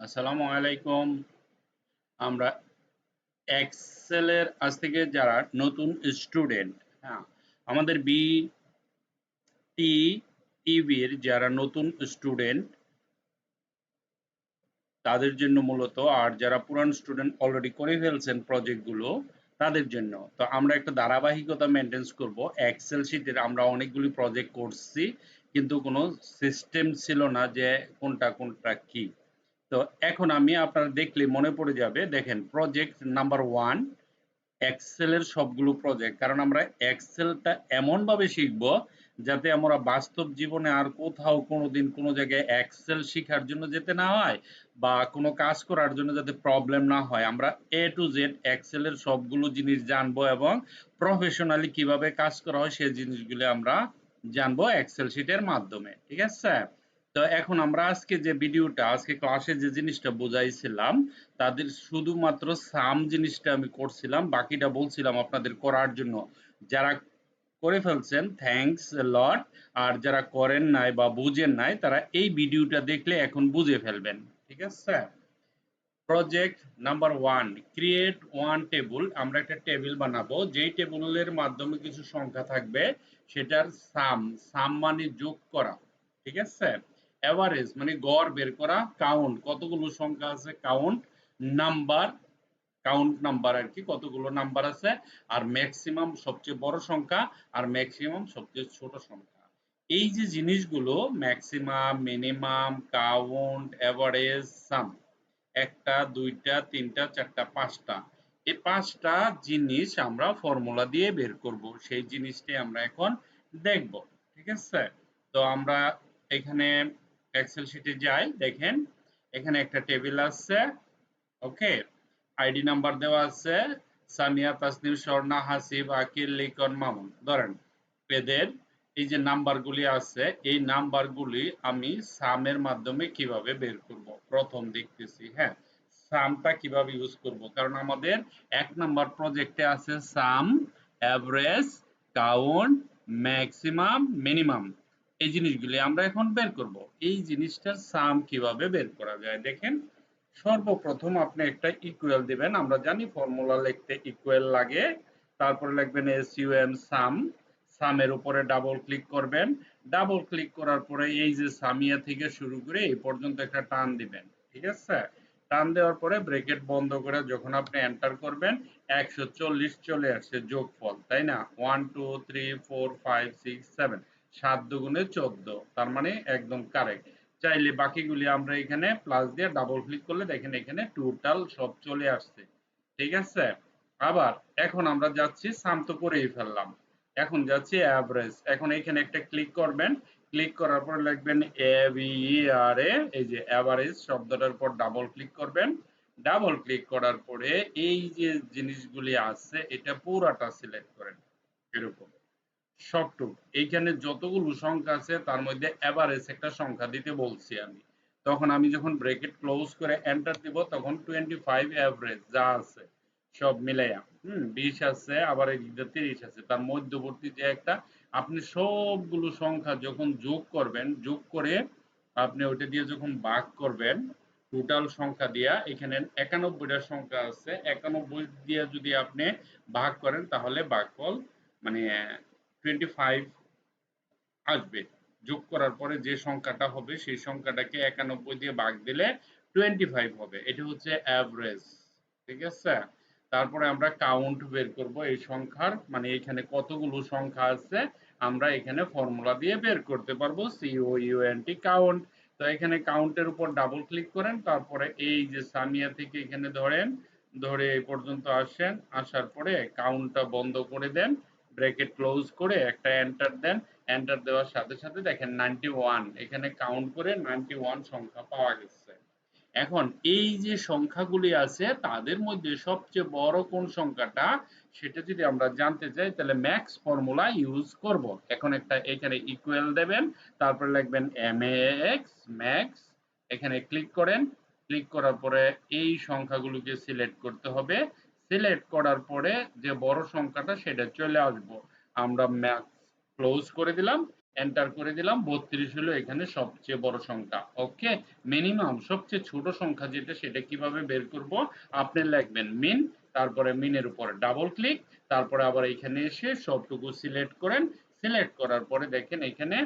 আসসালামু আলাইকুম। আমরা এক্সেলের আজ থেকে যারা নতুন স্টুডেন্ট, হ্যাঁ, আমাদের টিইবির যারা নতুন স্টুডেন্ট তাদের জন্য মূলত, আর যারা পুরান স্টুডেন্ট অলরেডি করে ফেলছেন প্রজেক্টগুলো তাদের জন্য। তো আমরা একটা ধারাবাহিকতা মেনটেন্স করব। এক্সেল শিটের আমরা অনেকগুলি প্রজেক্ট করছি, কিন্তু কোনো সিস্টেম ছিল না যে কোনটা কোনটা কি। তো এখন আমি আপনারা দেখলে মনে পড়ে যাবে, দেখেন প্রজেক্ট নাম্বার 1 এক্সেলের সবগুলো প্রজেক্ট, কারণ আমরা এক্সেলটা এমনভাবে শিখব যাতে আমরা বাস্তব জীবনে আর কোথাও কোনোদিন কোনো জায়গায় এক্সেল শেখার জন্য যেতে না হয়, বা কোনো কাজ করার জন্য যাতে প্রবলেম না হয়। আমরা এ টু জেড এক্সেলের সবগুলো জিনিস জানবো এবং প্রফেশনালি কিভাবে কাজ করা হয় সেই জিনিসগুলো আমরা জানবো এক্সেল শিটের মাধ্যমে। ঠিক আছে? তো এখন আমরা আজকে যে ভিডিওটা, আজকে ক্লাসে যে জিনিসটা বুঝাইছিলাম, তাদের শুধুমাত্র সাম জিনিসটা আমি করছিলাম, বাকিটা বলছিলাম আপনাদের করার জন্য। যারা করে ফেলছেন থ্যাঙ্কস লট, আর যারা করেন নাই বা বুঝেন নাই তারা এই ভিডিওটা দেখলে এখন বুঝে ফেলবেন। ঠিক আছে? Project number 1, create one table. আমরা একটা টেবিল বানাবো, যেই টেবিলের মাধ্যমে কিছু সংখ্যা থাকবে, সেটার সাম। সাম মানে যোগ করা। ঠিক আছে? এভারেজ মানে গড় বের করা। কাউন্ট কতগুলো সংখ্যা আছে, কাউন্ট। নাম্বার, কাউন্ট নাম্বার আর কি, কতগুলো নাম্বার আছে। আর ম্যাক্সিমাম সবচেয়ে বড় সংখ্যা, আর ম্যাক্সিমাম সবচেয়ে ছোট সংখ্যা। এই যে জিনিসগুলো, ম্যাক্সিমাম, মিনিমাম, কাউন্ট, এভারেজ, সাম, একটা, দুইটা, তিনটা, চারটা, পাঁচটা, এই পাঁচটা জিনিস আমরা ফর্মুলা দিয়ে বের করব। সেই জিনিসটাই আমরা এখন দেখব। ঠিক আছে? তো আমরা এখানে এক্সেল শিটে যাই। দেখেন এখানে একটা টেবিল আছে। ওকে, আইডি নাম্বার দেওয়া আছে, সামিয়া, তাসনিম, স্বর্ণা, হাসিব, আকিল, লিখন, মামুন। ধরেন এদের এই যে নাম্বারগুলি আছে, এই নাম্বারগুলি আমি সামের মাধ্যমে কিভাবে বের করব প্রথম দেখতেছি। হ্যাঁ, সামটা কিভাবে ইউজ করব, কারণ আমাদের 1 নাম্বার প্রজেক্টে আছে সাম, অ্যাভারেজ, কাউন্ট, ম্যাক্সিমাম, মিনিমাম। এই জিনিসগুলি আমরা এখন বের করব। এই জিনিসটার সাম কিভাবে বের করা যায় দেখেন। সর্বপ্রথম আপনি একটা ইকুয়াল দিবেন। আমরা জানি ফর্মুলা লিখতে ইকুয়াল লাগে। তারপরে লিখবেন SUM সাম। সামের উপরে ডাবল ক্লিক করবেন। ডাবল ক্লিক করার পরে এই যে সামিয়া থেকে শুরু করে এই পর্যন্ত একটা টান দিবেন। ঠিক আছে? টান দেওয়ার পরে ব্রেকেট বন্ধ করে যখন আপনি এন্টার করবেন, 140 চলে আসছে যোগফল, তাই না? 1 2 3 4 5 6 7, 7 দুগুণে 14, তার মানে একদম কারেক্ট। চাইলে বাকিগুলি আমরা এখানে প্লাস দিয়ে ডাবল ক্লিক করলে দেখেন এখানে টোটাল সব চলে আসছে। ঠিক আছে? আবার এখন আমরা যাচ্ছি, সাম তো করেই ফেললাম, এখন যাচ্ছি অ্যাভারেজ। এখন এখানে একটা ক্লিক করবেন। ক্লিক করার পর লিখবেন AVERA, এই যে অ্যাভারেজ শব্দটার উপর ডাবল ক্লিক করবেন। ডাবল ক্লিক করার পরে এই যে জিনিসগুলি আছে এটা পুরাটা সিলেক্ট করেন, এরকম সবটুক। এইখানে যতগুলো সংখ্যা আছে তার মধ্যে এভারেজ একটা সংখ্যা দিতে বলছি আমি। তখন আমি যখন ব্রেকেট ক্লোজ করে এন্টার দিব, তখন 25 এভারেজ যা আছে সব মিলাইয়া, 20 আছে, আবার এদিকে 30 আছে, তার মধ্যবর্তী যে একটা, আপনি সবগুলো সংখ্যা যখন যোগ করবেন, যোগ করে আপনি ওইটা দিয়ে যখন ভাগ করবেন, টোটাল সংখ্যা দিয়া, এখানে 91টা সংখ্যা আছে, 91 দিয়ে যদি আপনি ভাগ করেন তাহলে ভাগফল মানে 25 আসবে। যোগ করার পরে যে সংখ্যাটা হবে সেই সংখ্যাটাকে 91 দিয়ে ভাগ দিলে 25 হবে। এটা হচ্ছে এভারেজ। ঠিক আছে? তারপরে আমরা কাউন্ট বের করব এই সংখ্যার, মানে এখানে কতগুলো সংখ্যা আছে আমরা এখানে ফর্মুলা দিয়ে বের করতে পারবো, COUNT, কাউন্ট। তো এখানে কাউন্টের উপর ডাবল ক্লিক করেন, তারপরে এই যে সামিয়া থেকে এখানে ধরেন, ধরে এই পর্যন্ত আসেন, আসার পরে কাউন্টটা বন্ধ করে দেন, ব্র্যাকেট ক্লোজ করে একটা এন্টার দেন। এন্টার দেওয়ার সাথে সাথে দেখেন 91, এখানে কাউন্ট করে 91 সংখ্যা পাওয়া গেছে। এখন এই যে সংখ্যাগুলি আছে তাদের মধ্যে সবচেয়ে বড় কোন সংখ্যাটা, সেটা যদি আমরা জানতে চাই তাহলে ম্যাক্স ফর্মুলা ইউজ করব। এখন একটা এখানে ইকুয়াল দেবেন, তারপরে লিখবেন MAX ম্যাক্স। এখানে ক্লিক করেন। ক্লিক করার পরে এই সংখ্যাগুলোকে সিলেক্ট করতে হবে। সিলেক্ট করার পরে যে বড় সংখ্যাটা সেটা চলে আসবো। আমরা ম্যাক্স ক্লোজ করে দিলাম। এন্টার করে দিলাম। 32 হলো এখানে সবচেয়ে বড় সংখ্যা। ওকে? মিনিমাম সবচেয়ে ছোট সংখ্যা যেটা সেটা কিভাবে বের করব? আপনি লিখবেন মিন, তারপরে মিনের উপরে ডাবল ক্লিক, তারপরে আবার এখানে এসে সবটুকু সিলেক্ট করেন। সিলেক্ট করার পরে দেখেন এখানে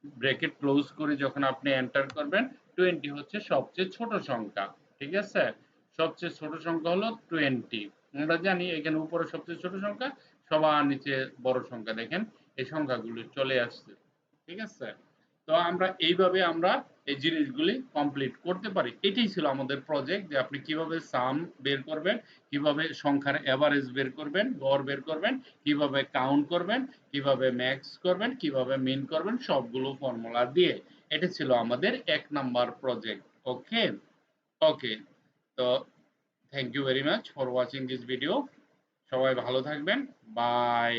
ব্র্যাকেট ক্লোজ করে যখন আপনি এন্টার করবেন 20 হচ্ছে সবচেয়ে ছোট সংখ্যা। ঠিক আছে? সবচেয়ে ছোট সংখ্যা হলো 20। আমরা জানি এখানে উপরে সবচেয়ে ছোট সংখ্যা, সবার নিচে বড় সংখ্যা। দেখেন এই সংখ্যাগুলো চলে আসছে। ঠিক আছে? তো আমরা এইভাবে আমরা এই জিনিসগুলি কমপ্লিট করতে পারি। এটাই ছিল আমাদের প্রজেক্ট যে আপনি কিভাবে সাম বের করবেন, কিভাবে সংখ্যার এভারেজ বের করবেন, গড় বের করবেন, কিভাবে কাউন্ট করবেন, কিভাবে ম্যাক্স করবেন, কিভাবে মিন করবেন সবগুলো ফর্মুলা দিয়ে। এটা ছিল আমাদের ১ নাম্বার প্রজেক্ট। ওকে? ওকে। তো thank you very much for watching this video. সবাই ভালো থাকবেন। বাই।